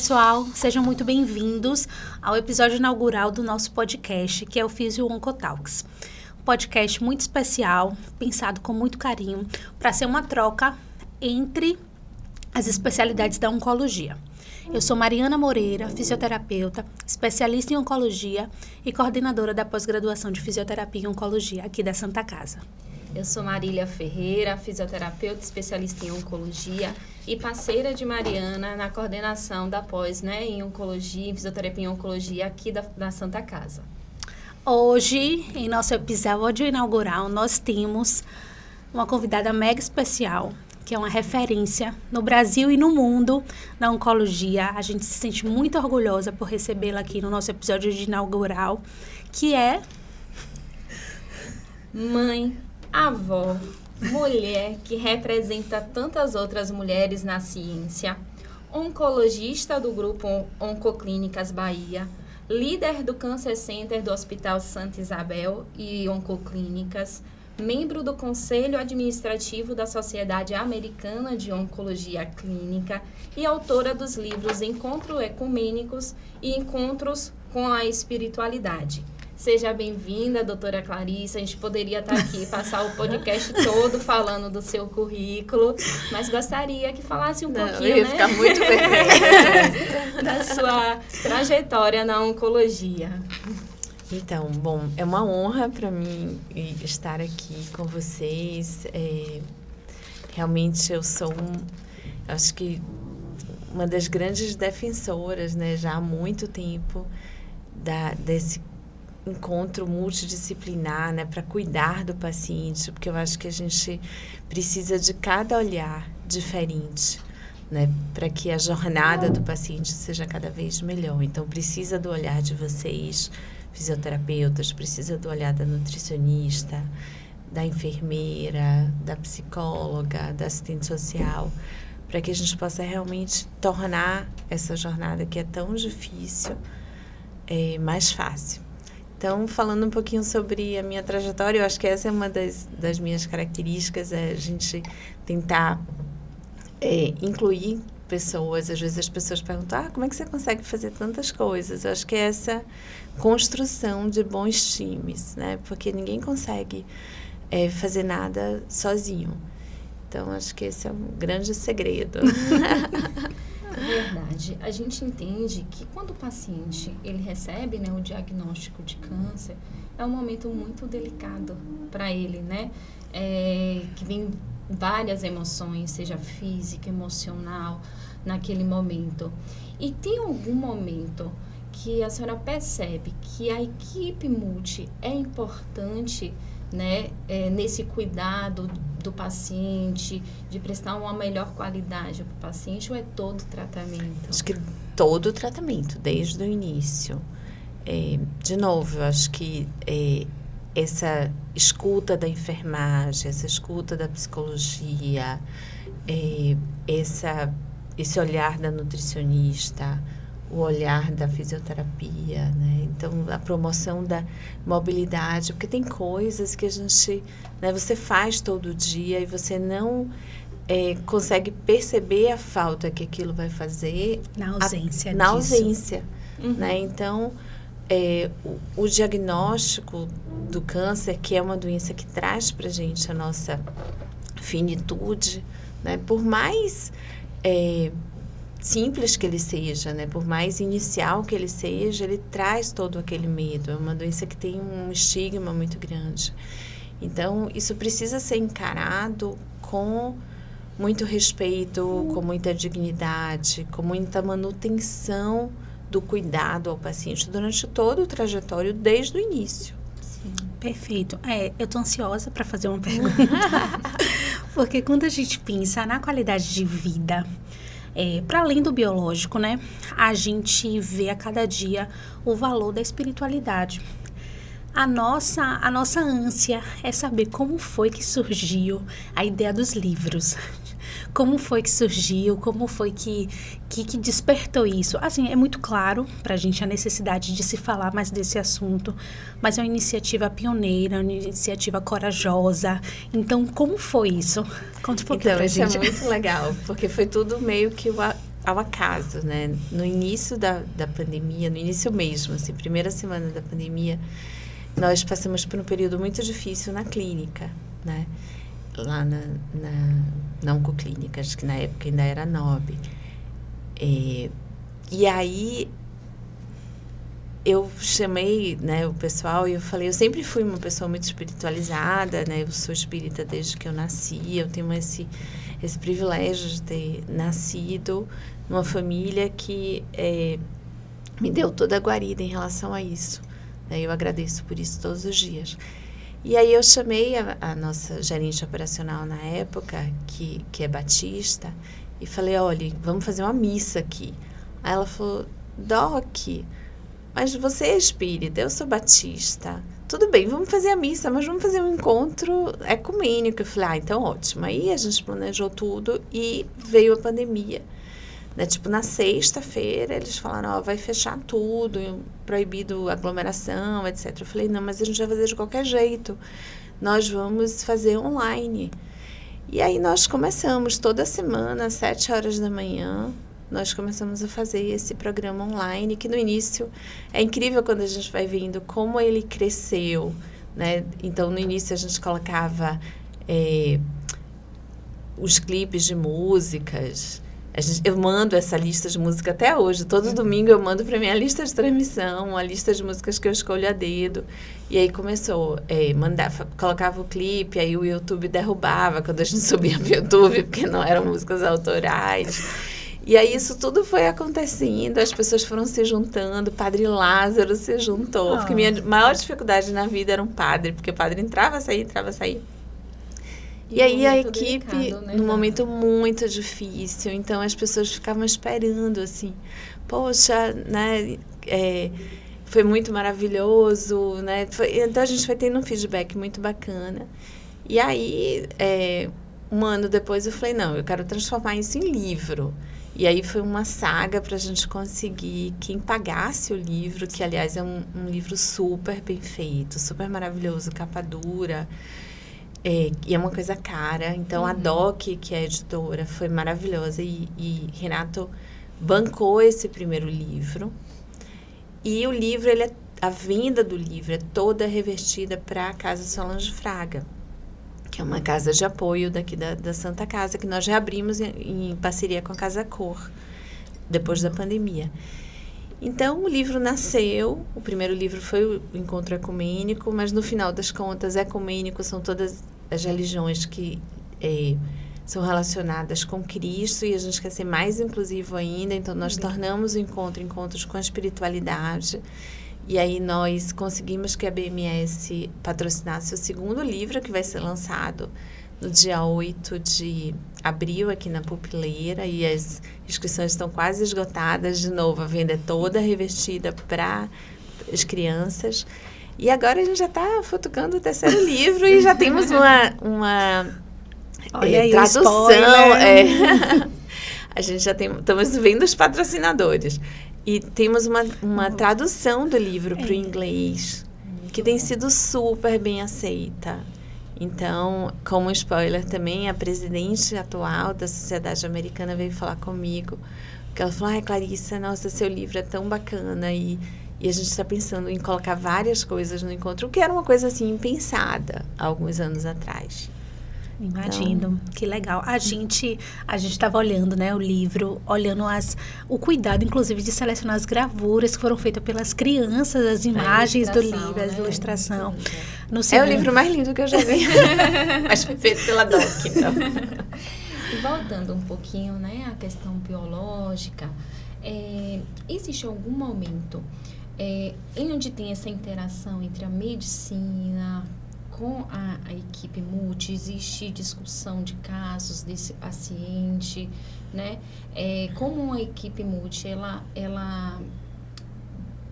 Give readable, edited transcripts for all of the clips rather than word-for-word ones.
pessoal, sejam muito bem-vindos ao episódio inaugural do nosso podcast, que é o Physio Oncotalks. Um podcast muito especial, pensado com muito carinho, para ser uma troca entre as especialidades da oncologia. Eu sou Mariana Moreira, fisioterapeuta, especialista em oncologia e coordenadora da pós-graduação de fisioterapia e oncologia aqui da Santa Casa. Eu sou Marília Ferreira, fisioterapeuta especialista em oncologia e parceira de Mariana na coordenação da pós, em oncologia, em fisioterapia e oncologia aqui da Santa Casa. Hoje, em nosso episódio inaugural, nós temos uma convidada mega especial, que é uma referência no Brasil e no mundo na oncologia. A gente se sente muito orgulhosa por recebê-la aqui no nosso episódio de inaugural, que é... Mãe, avó, mulher que representa tantas outras mulheres na ciência, oncologista do grupo Oncoclínicas Bahia, líder do Cancer Center do Hospital Santa Isabel e Oncoclínicas, membro do Conselho Administrativo da Sociedade Americana de Oncologia Clínica e autora dos livros Encontros Ecumênicos e Encontros com a Espiritualidade. Seja bem-vinda, doutora Clarissa. A gente poderia estar aqui, passar o podcast todo falando do seu currículo, mas gostaria que falasse pouquinho, eu ia ficar muito vermelha. da sua trajetória na oncologia. Então, bom, é uma honra para mim estar aqui com vocês. Realmente eu sou, acho que uma das grandes defensoras, já há muito tempo, desse encontro multidisciplinar, para cuidar do paciente, porque eu acho que a gente precisa de cada olhar diferente, para que a jornada do paciente seja cada vez melhor. Então, precisa do olhar de vocês, fisioterapeutas, precisa do olhar da nutricionista, da enfermeira, da psicóloga, da assistente social, para que a gente possa realmente tornar essa jornada que é tão difícil mais fácil. Então, falando um pouquinho sobre a minha trajetória, eu acho que essa é uma das minhas características, a gente tentar incluir pessoas. Às vezes as pessoas perguntam, como é que você consegue fazer tantas coisas? Eu acho que é essa construção de bons times, porque ninguém consegue fazer nada sozinho. Então, acho que esse é um grande segredo. Verdade. A gente entende que quando o paciente ele recebe o diagnóstico de câncer, é um momento muito delicado para ele, que vem várias emoções, seja física, emocional, naquele momento. E tem algum momento que a senhora percebe que a equipe multi é importante, nesse cuidado do paciente, de prestar uma melhor qualidade para o paciente, ou é todo o tratamento? Acho que todo o tratamento, desde o início. De novo, eu acho que essa escuta da enfermagem, essa escuta da psicologia, esse olhar da nutricionista, o olhar da fisioterapia, Então, a promoção da mobilidade, porque tem coisas que a gente, você faz todo dia e você não consegue perceber a falta que aquilo vai fazer na ausência na ausência, Então, o diagnóstico do câncer, que é uma doença que traz pra gente a nossa finitude, por mais simples que ele seja, por mais inicial que ele seja, ele traz todo aquele medo. É uma doença que tem um estigma muito grande. Então, isso precisa ser encarado com muito respeito, com muita dignidade, com muita manutenção do cuidado ao paciente durante todo o trajetório, desde o início. Sim, perfeito. Eu tô ansiosa para fazer uma pergunta, porque quando a gente pensa na qualidade de vida, para além do biológico, a gente vê a cada dia o valor da espiritualidade. A nossa ânsia é saber como foi que surgiu a ideia dos livros. Como foi que surgiu, como foi que despertou isso. Assim, é muito claro para a gente a necessidade de se falar mais desse assunto, mas é uma iniciativa pioneira, uma iniciativa corajosa. Então, como foi isso? Conta um pouquinho pra gente. Isso é muito legal, porque foi tudo meio que ao acaso, né? No início da pandemia, no início mesmo, assim, primeira semana da pandemia, nós passamos por um período muito difícil na clínica, né? Lá na Oncoclínica, acho que na época ainda era NOB. E aí eu chamei, né, o pessoal e eu falei, eu sempre fui uma pessoa muito espiritualizada, né? Eu sou espírita desde que eu nasci, eu tenho esse privilégio de ter nascido numa família que me deu toda a guarida em relação a isso. Né? Eu agradeço por isso todos os dias. E aí eu chamei a nossa gerente operacional na época, que é batista, e falei, olha, vamos fazer uma missa aqui. Aí ela falou, Doc, mas você é espírita, eu sou batista. Tudo bem, vamos fazer a missa, mas vamos fazer um encontro ecumênico. Eu falei, então ótimo. Aí a gente planejou tudo e veio a pandemia. Né? Tipo, na sexta-feira, eles falaram, vai fechar tudo, proibido aglomeração, etc. Eu falei, não, mas a gente vai fazer de qualquer jeito. Nós vamos fazer online. E aí nós começamos toda semana, às 7 horas da manhã, nós começamos a fazer esse programa online, que no início é incrível quando a gente vai vendo como ele cresceu, né? Então, no início a gente colocava os clipes de músicas. Eu mando essa lista de música até hoje. Todo domingo eu mando para minha lista de transmissão, uma lista de músicas que eu escolho a dedo. E aí começou, colocava o clipe, aí o YouTube derrubava quando a gente subia para o YouTube, porque não eram músicas autorais. E aí isso tudo foi acontecendo, as pessoas foram se juntando, o Padre Lázaro se juntou, porque minha maior dificuldade na vida era um padre, porque o padre entrava, saía. E aí a equipe, delicado, né, num momento muito difícil, então as pessoas ficavam esperando, assim, poxa, né, foi muito maravilhoso, né, então a gente foi tendo um feedback muito bacana. E aí, um ano depois eu falei, não, eu quero transformar isso em livro. E aí foi uma saga para a gente conseguir quem pagasse o livro, que aliás é um livro super bem feito, super maravilhoso, capa dura, e é uma coisa cara. Então a DOC, que é a editora, foi maravilhosa e Renato bancou esse primeiro livro. E o livro, a venda do livro é toda revertida para a Casa Solange Fraga, que é uma casa de apoio daqui da Santa Casa, que nós reabrimos em parceria com a Casa Cor, depois da pandemia. Então, o livro nasceu, o primeiro livro foi o Encontro Ecumênico, mas no final das contas, ecumênico são todas as religiões que são relacionadas com Cristo, e a gente quer ser mais inclusivo ainda, então nós tornamos o encontros com a espiritualidade. E aí nós conseguimos que a BMS patrocinasse o segundo livro, que vai ser lançado no dia 8 de abril aqui na Pupileira, e as inscrições estão quase esgotadas. De novo, a venda é toda revestida para as crianças. E agora a gente já está futucando o terceiro livro e já temos uma tradução. A gente já estamos vendo os patrocinadores. E temos uma tradução do livro para o inglês, que tem sido super bem aceita. Então, como spoiler também, a presidente atual da Sociedade Americana veio falar comigo, porque ela falou, Clarissa, nossa, seu livro é tão bacana, e a gente está pensando em colocar várias coisas no encontro, o que era uma coisa assim impensada há alguns anos atrás. Imagino, que legal. A gente estava olhando, né, o livro, olhando o cuidado, inclusive, de selecionar as gravuras que foram feitas pelas crianças, as imagens do livro, a ilustração. É o livro mais lindo que eu já vi. Mas foi feito pela DOC, então. E voltando um pouquinho, né, à questão biológica, existe algum momento em onde tem essa interação entre a medicina com a equipe multi, existe discussão de casos desse paciente, né? Como a equipe multi, ela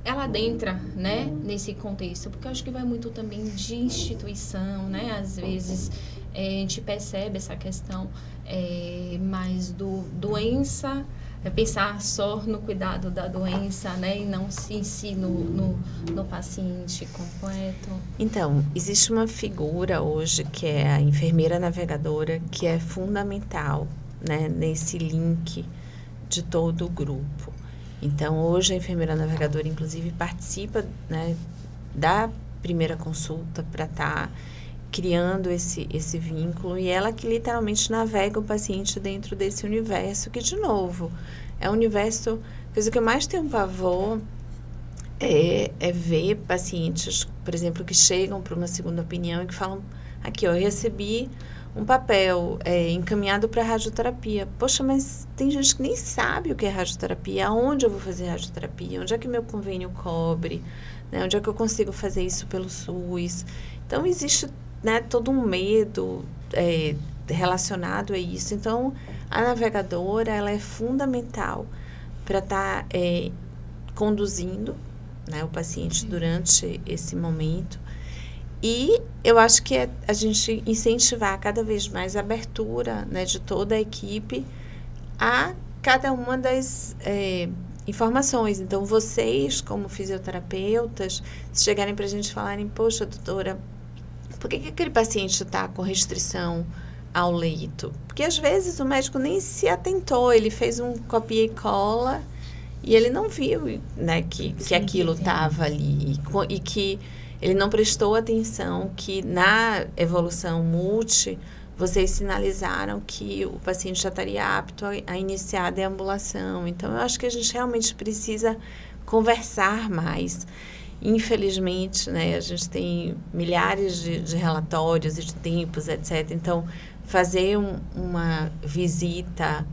adentra, né, nesse contexto, porque eu acho que vai muito também de instituição, né? Às vezes a gente percebe essa questão mais do doença, pensar só no cuidado da doença, né, e não em si no paciente completo. Então, existe uma figura hoje que é a enfermeira navegadora, que é fundamental, né, nesse link de todo o grupo. Então, hoje a enfermeira navegadora, inclusive, participa, né, da primeira consulta para estar criando esse vínculo, e ela que literalmente navega o paciente dentro desse universo, que, de novo, é um universo... Coisa que eu mais tenho pavor é ver pacientes, por exemplo, que chegam para uma segunda opinião e que falam, aqui, ó, eu recebi um papel encaminhado para radioterapia. Poxa, mas tem gente que nem sabe o que é radioterapia, aonde eu vou fazer radioterapia, onde é que meu convênio cobre, né, onde é que eu consigo fazer isso pelo SUS. Então, existe, né, todo um medo relacionado a isso. Então, a navegadora, ela é fundamental para estar conduzindo, né, o paciente durante esse momento. E eu acho que a gente incentivar cada vez mais a abertura, né, de toda a equipe a cada uma das informações. Então, vocês, como fisioterapeutas, se chegarem para a gente e falarem, poxa, doutora, por que aquele paciente está com restrição ao leito? Porque, às vezes, o médico nem se atentou, ele fez um copia e cola e ele não viu, né, que aquilo estava ali e que ele não prestou atenção que na evolução multi, vocês sinalizaram que o paciente já estaria apto a iniciar a deambulação. Então, eu acho que a gente realmente precisa conversar mais. Infelizmente, né, a gente tem milhares de relatórios e de tempos, etc. Então, fazer uma visita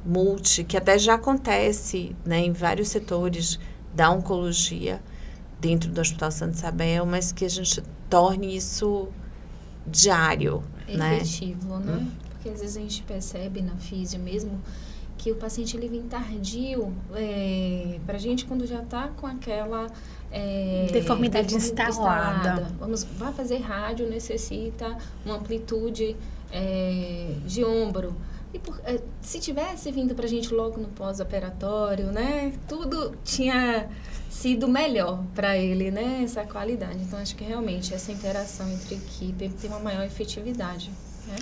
multi, que até já acontece, né, em vários setores da oncologia, dentro do Hospital Santa Isabel, mas que a gente torne isso diário, né? Efetivo, né? Porque às vezes a gente percebe na físio mesmo que o paciente ele vem tardio pra gente quando já tá com aquela deformidade instalada. Vai fazer rádio, necessita uma amplitude de ombro. E se tivesse vindo pra gente logo no pós-operatório, né? Tudo tinha sido melhor para ele, né? Essa qualidade. Então, acho que realmente essa interação entre equipe tem uma maior efetividade, né?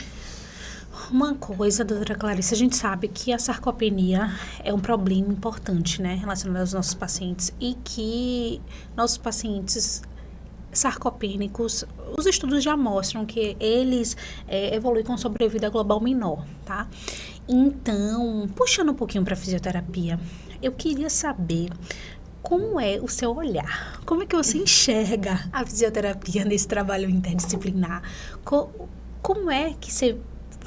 Uma coisa, doutora Clarice, a gente sabe que a sarcopenia é um problema importante, né? Relacionado aos nossos pacientes e que nossos pacientes sarcopênicos, os estudos já mostram que eles evoluem com sobrevida global menor, tá? Então, puxando um pouquinho para a fisioterapia, eu queria saber como é o seu olhar, como é que você enxerga a fisioterapia nesse trabalho interdisciplinar? Como é que você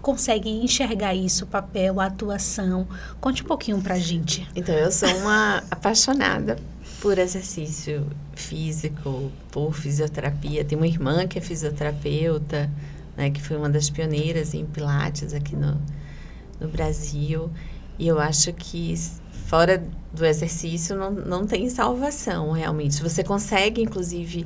consegue enxergar isso, o papel, a atuação? Conte um pouquinho pra gente. Então, eu sou uma apaixonada por exercício físico, por fisioterapia. Tenho uma irmã que é fisioterapeuta, né, que foi uma das pioneiras em Pilates aqui no Brasil. E eu acho que fora do exercício não tem salvação, realmente. Você consegue, inclusive,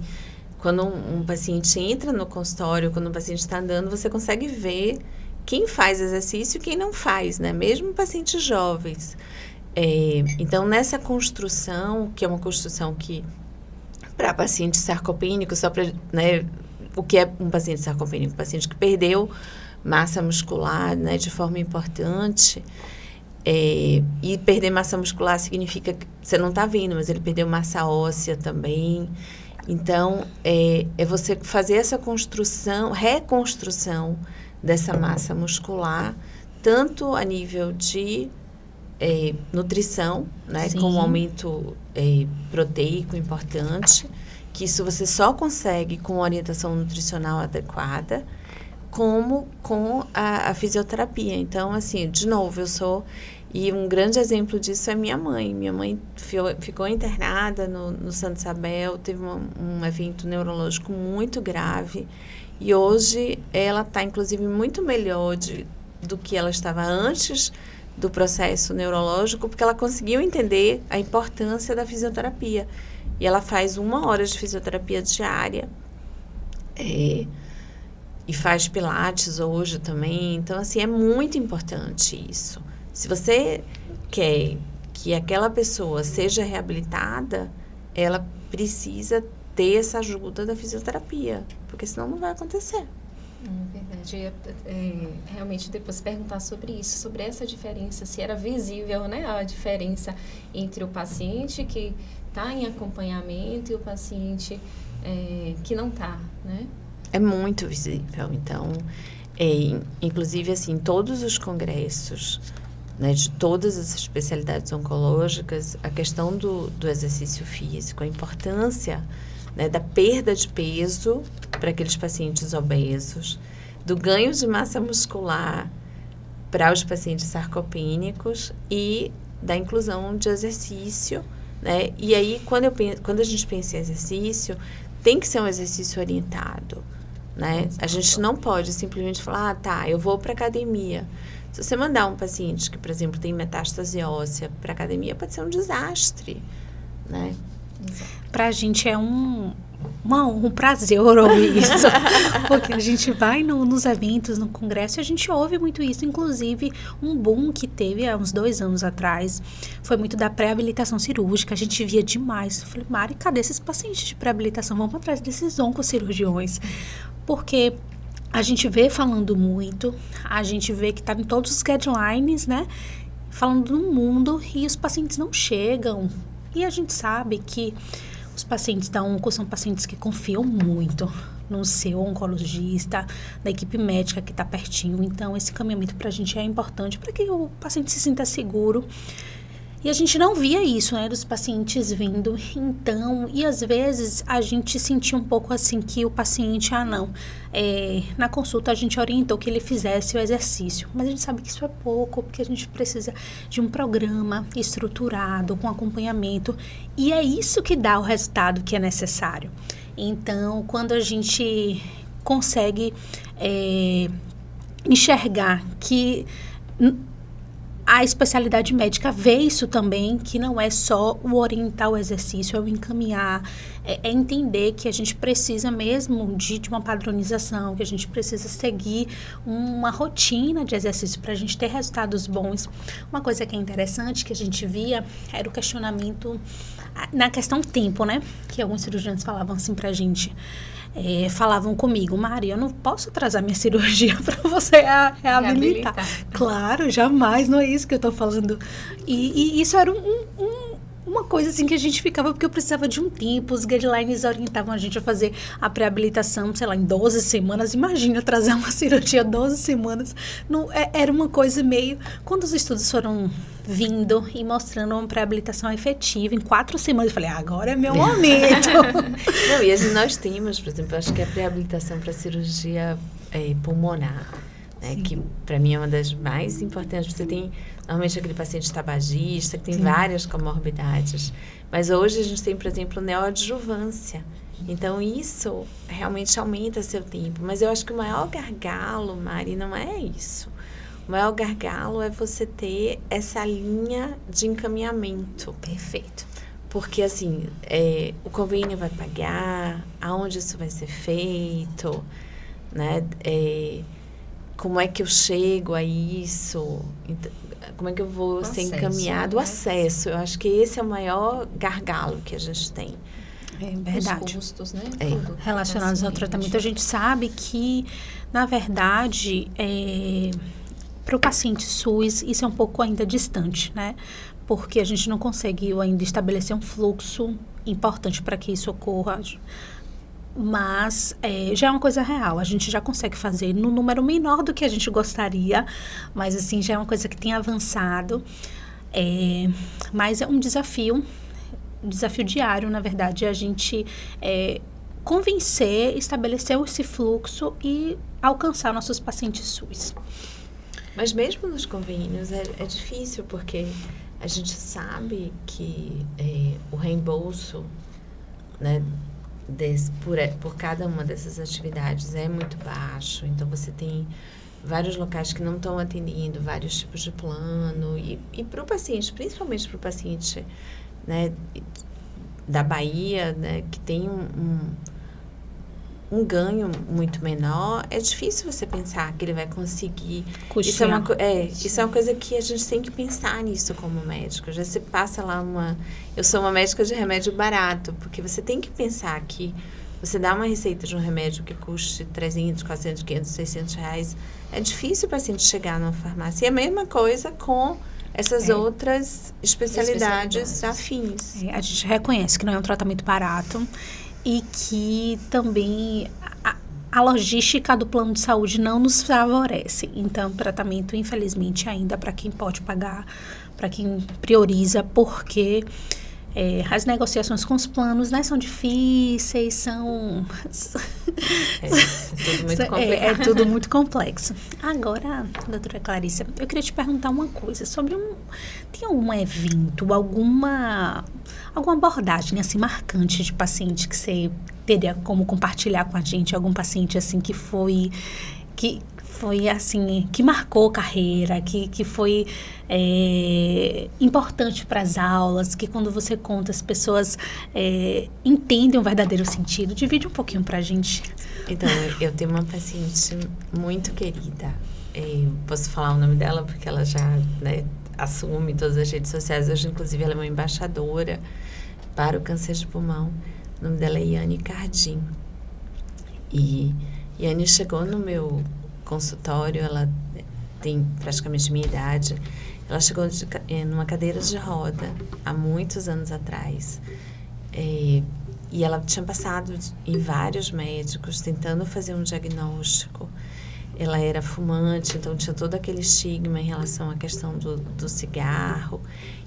quando um paciente entra no consultório, quando um paciente está andando, você consegue ver quem faz exercício e quem não faz, né? Mesmo pacientes jovens. Então, nessa construção, que é uma construção que, para paciente sarcopênico, só para, né, o que é um paciente sarcopênico? Um paciente que perdeu massa muscular, né, de forma importante. E perder massa muscular significa que você não está vendo, mas ele perdeu massa óssea também. Então, é você fazer essa reconstrução dessa massa muscular, tanto a nível de nutrição, né, com um aumento proteico importante, que isso você só consegue com orientação nutricional adequada, como com a fisioterapia. Então, assim, de novo, e um grande exemplo disso é minha mãe. Minha mãe ficou internada no Santa Isabel, teve um evento neurológico muito grave, e hoje ela está, inclusive, muito melhor do que ela estava antes do processo neurológico, porque ela conseguiu entender a importância da fisioterapia. E ela faz 1 hora de fisioterapia diária, e faz pilates hoje também. Então, assim, é muito importante isso. Se você quer que aquela pessoa seja reabilitada, ela precisa ter essa ajuda da fisioterapia, porque senão não vai acontecer. Verdade. verdade. Realmente depois perguntar sobre isso, sobre essa diferença, se era visível, né, a diferença entre o paciente que está em acompanhamento e o paciente que não está, né? É muito visível. Então, inclusive, assim, todos os congressos, né, de todas as especialidades oncológicas, a questão do exercício físico, a importância, né, da perda de peso para aqueles pacientes obesos, do ganho de massa muscular para os pacientes sarcopênicos e da inclusão de exercício, né? E aí, quando a gente pensa em exercício, tem que ser um exercício orientado, né? A gente não pode simplesmente falar, tá, eu vou para academia. Se você mandar um paciente que, por exemplo, tem metástase óssea para academia, pode ser um desastre, né? Pra gente é um prazer ouvir isso, porque a gente vai nos eventos, no congresso, e a gente ouve muito isso. Inclusive, um boom que teve há uns 2 anos atrás foi muito da pré-habilitação cirúrgica. A gente via demais. Eu falei, Mari, cadê esses pacientes de pré-habilitação? Vamos atrás desses oncocirurgiões. Porque a gente vê falando muito, a gente vê que está em todos os guidelines, né? Falando no mundo, e os pacientes não chegam. E a gente sabe que os pacientes da onco são pacientes que confiam muito no seu oncologista, da equipe médica que está pertinho. Então, esse caminhamento para a gente é importante para que o paciente se sinta seguro. E a gente não via isso, né, dos pacientes vindo. Então, e às vezes a gente sentia um pouco assim que o paciente, na consulta a gente orientou que ele fizesse o exercício. Mas a gente sabe que isso é pouco, porque a gente precisa de um programa estruturado, com acompanhamento. E é isso que dá o resultado que é necessário. Então, quando a gente consegue enxergar que a especialidade médica vê isso também, que não é só o orientar o exercício, é o encaminhar, é entender que a gente precisa mesmo de uma padronização, que a gente precisa seguir uma rotina de exercício para a gente ter resultados bons. Uma coisa que é interessante, que a gente via, era o questionamento na questão tempo, né? Que alguns cirurgiões falavam assim pra gente. Falavam comigo, Mari, eu não posso atrasar minha cirurgia para você reabilitar. Claro, jamais, não é isso que eu tô falando. E isso era uma coisa assim que a gente ficava, porque eu precisava de um tempo, os guidelines orientavam a gente a fazer a pré-habilitação, sei lá, em 12 semanas. Imagina atrasar uma cirurgia 12 semanas. Não, era uma coisa meio... Quando os estudos foram vindo e mostrando uma pré-habilitação efetiva, em 4 semanas, eu falei, agora é meu momento. Não, e nós temos, por exemplo, acho que a pré-habilitação para cirurgia pulmonar, né, que para mim é uma das mais importantes. Você tem normalmente aquele paciente tabagista, que tem várias comorbidades. Mas hoje a gente tem, por exemplo, neoadjuvância. Então, isso realmente aumenta seu tempo. Mas eu acho que o maior gargalo, Mari, não é isso. O maior gargalo é você ter essa linha de encaminhamento. Perfeito. Porque, assim, o convênio vai pagar, aonde isso vai ser feito, né? Como é que eu chego a isso? Como é que eu vou ser encaminhado? O acesso. Eu acho que esse é o maior gargalo que a gente tem. É verdade. Os custos, né? Relacionados ao tratamento. A gente sabe que, na verdade, para o paciente SUS, isso é um pouco ainda distante, né? Porque a gente não conseguiu ainda estabelecer um fluxo importante para que isso ocorra. Mas já é uma coisa real, a gente já consegue fazer no número menor do que a gente gostaria, mas assim, já é uma coisa que tem avançado, mas é um desafio diário, na verdade, a gente convencer, estabelecer esse fluxo e alcançar nossos pacientes SUS. Mas mesmo nos convênios é difícil, porque a gente sabe que o reembolso, né, por cada uma dessas atividades é muito baixo. Então, você tem vários locais que não estão atendendo vários tipos de plano. E para o paciente, principalmente para o paciente, né, da Bahia, né, que tem um ganho muito menor, é difícil você pensar que ele vai conseguir custear. Isso é uma coisa que a gente tem que pensar nisso como médico. Já se passa lá eu sou uma médica de remédio barato, porque você tem que pensar que você dá uma receita de um remédio que custe 300, 400, 500, 600 reais, é difícil o paciente chegar numa farmácia. E a mesma coisa com essas outras especialidades afins. A gente reconhece que não é um tratamento barato e que também a logística do plano de saúde não nos favorece. Então, o tratamento, infelizmente, ainda para quem pode pagar, para quem prioriza, porque as negociações com os planos, né, são difíceis, são... tudo muito complicado. É tudo muito complexo. Agora, doutora Clarissa, eu queria te perguntar uma coisa sobre tem algum evento, alguma abordagem, assim, marcante de paciente que você teria como compartilhar com a gente? Algum paciente, assim, que foi assim, que marcou carreira, que foi importante para as aulas, que quando você conta as pessoas entendem o verdadeiro sentido. Divide um pouquinho para a gente. Então, eu tenho uma paciente muito querida. Posso falar o nome dela porque ela já, né, assume todas as redes sociais. Hoje, inclusive, ela é uma embaixadora para o câncer de pulmão. O nome dela é Yane Cardim. E Yane chegou no meu consultório, ela tem praticamente minha idade. Ela chegou numa cadeira de roda há muitos anos atrás. E ela tinha passado em vários médicos tentando fazer um diagnóstico. Ela era fumante, então tinha todo aquele estigma em relação à questão do cigarro.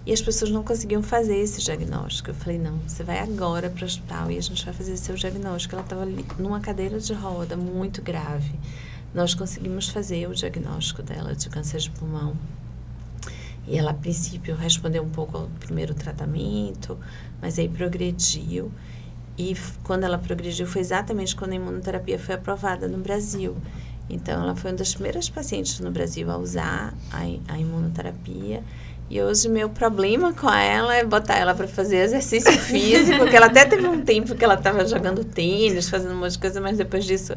E as pessoas não conseguiam fazer esse diagnóstico. Eu falei, não, você vai agora para o hospital e a gente vai fazer seu diagnóstico. Ela estava numa cadeira de roda muito grave. Nós conseguimos fazer o diagnóstico dela de câncer de pulmão. E ela, a princípio, respondeu um pouco ao primeiro tratamento, mas aí progrediu. E quando ela progrediu, foi exatamente quando a imunoterapia foi aprovada no Brasil. Então, ela foi uma das primeiras pacientes no Brasil a usar a imunoterapia. E hoje, meu problema com ela é botar ela para fazer exercício físico, porque ela até teve um tempo que ela estava jogando tênis, fazendo um monte de coisa, mas depois disso...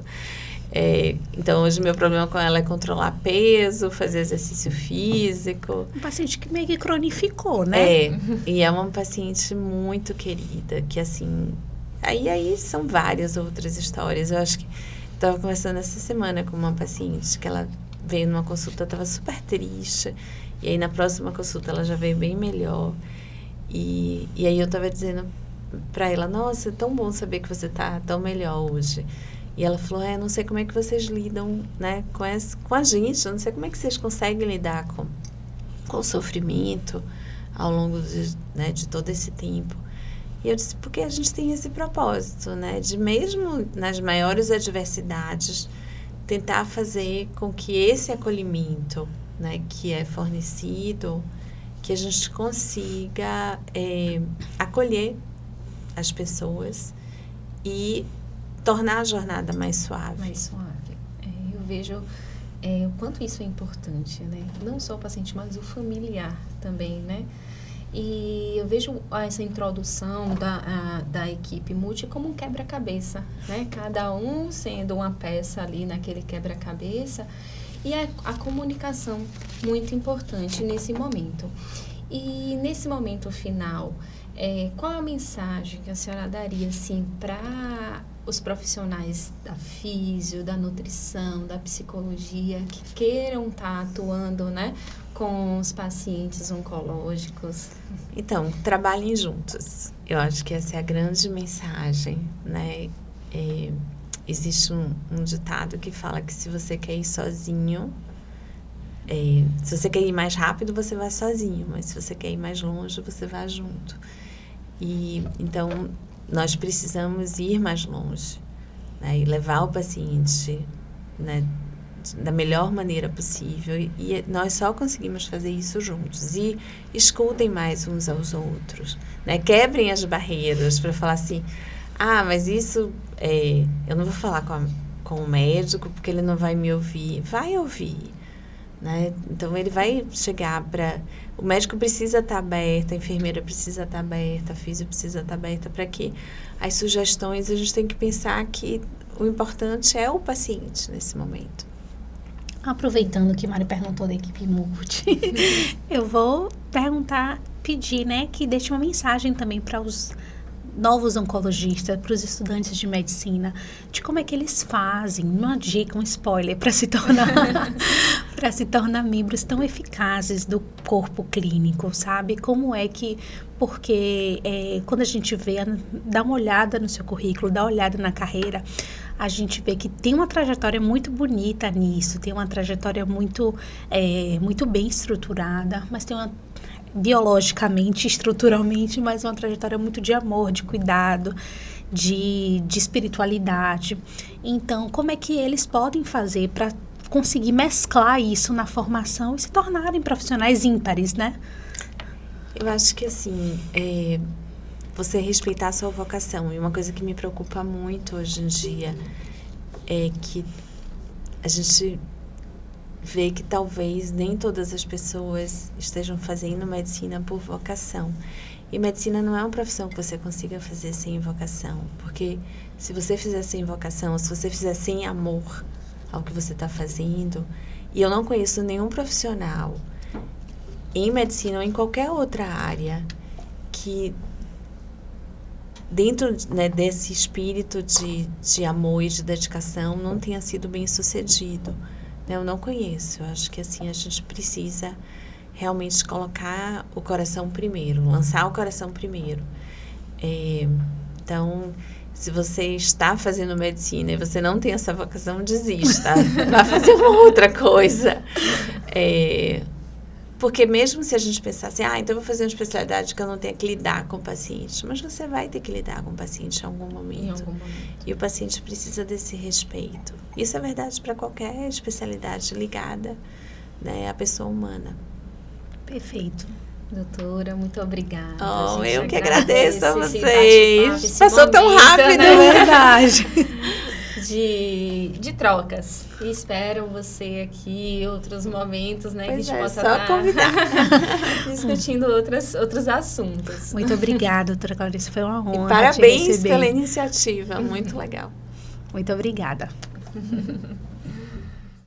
então, hoje, meu problema com ela é controlar peso, fazer exercício físico. Um paciente que meio que cronificou, né? E é uma paciente muito querida, que assim... Aí são várias outras histórias. Eu acho que estava conversando essa semana com uma paciente que ela veio numa consulta, estava super triste. E aí, na próxima consulta, ela já veio bem melhor. E aí, eu estava dizendo para ela, nossa, é tão bom saber que você está tão melhor hoje. E ela falou, não sei como é que vocês lidam, né, com a gente, eu não sei como é que vocês conseguem lidar com o sofrimento ao longo de todo esse tempo. E eu disse, porque a gente tem esse propósito, né, de mesmo nas maiores adversidades, tentar fazer com que esse acolhimento, né, que é fornecido, que a gente consiga acolher as pessoas e tornar a jornada mais suave. Mais suave. Eu vejo o quanto isso é importante, né? Não só o paciente, mas o familiar também, né? E eu vejo essa introdução da equipe multi como um quebra-cabeça, né? Cada um sendo uma peça ali naquele quebra-cabeça. E a comunicação muito importante nesse momento. E nesse momento final, qual a mensagem que a senhora daria, assim, para os profissionais da físio, da nutrição, da psicologia, que queiram estar atuando, né, com os pacientes oncológicos? Então, trabalhem juntos. Eu acho que essa é a grande mensagem, né? Existe um ditado que fala que se você quer ir sozinho, se você quer ir mais rápido, você vai sozinho, mas se você quer ir mais longe, você vai junto. E então, nós precisamos ir mais longe, né, e levar o paciente, né, da melhor maneira possível. E nós só conseguimos fazer isso juntos. E escutem mais uns aos outros, né? Quebrem as barreiras para falar assim, mas isso, eu não vou falar com o médico porque ele não vai me ouvir. Vai ouvir, né? Então, ele vai chegar para... O médico precisa estar aberto, a enfermeira precisa estar aberta, a físio precisa estar aberta para que as sugestões, a gente tem que pensar que o importante é o paciente nesse momento. Aproveitando que Mari perguntou da equipe multi, eu vou pedir, né, que deixe uma mensagem também para os novos oncologistas, para os estudantes de medicina, de como é que eles fazem, uma dica, um spoiler, para se tornar membros tão eficazes do corpo clínico, sabe? Como é que, porque quando a gente vê, dá uma olhada no seu currículo, dá uma olhada na carreira, a gente vê que tem uma trajetória muito bonita nisso, tem uma trajetória muito bem estruturada, mas tem uma biologicamente, estruturalmente, mas uma trajetória muito de amor, de cuidado, de espiritualidade. Então, como é que eles podem fazer para conseguir mesclar isso na formação e se tornarem profissionais ímpares, né? Eu acho que, assim, você respeitar a sua vocação. E uma coisa que me preocupa muito hoje em dia é que a gente vê que talvez nem todas as pessoas estejam fazendo medicina por vocação. E medicina não é uma profissão que você consiga fazer sem vocação. Porque se você fizer sem vocação, se você fizer sem amor ao que você está fazendo, e eu não conheço nenhum profissional em medicina ou em qualquer outra área que dentro, né, desse espírito de amor e de dedicação não tenha sido bem sucedido. Eu não conheço. Eu acho que assim a gente precisa realmente colocar o coração primeiro, lançar o coração primeiro. Então, se você está fazendo medicina e você não tem essa vocação, desista. Vá fazer uma outra coisa. Porque mesmo se a gente pensar assim, então eu vou fazer uma especialidade que eu não tenha que lidar com o paciente, mas você vai ter que lidar com o paciente em algum momento. E o paciente precisa desse respeito. Isso é verdade para qualquer especialidade ligada, né, à pessoa humana. Perfeito. Doutora, muito obrigada. Eu que agradeço a vocês. Passou tão rápido, né? É verdade. De trocas. E espero você aqui em outros momentos, né? Pois que a gente possa só convidar. discutindo outros assuntos. Muito obrigada, doutora Clarice. Foi uma honra. E parabéns pela iniciativa. Muito legal. Muito obrigada.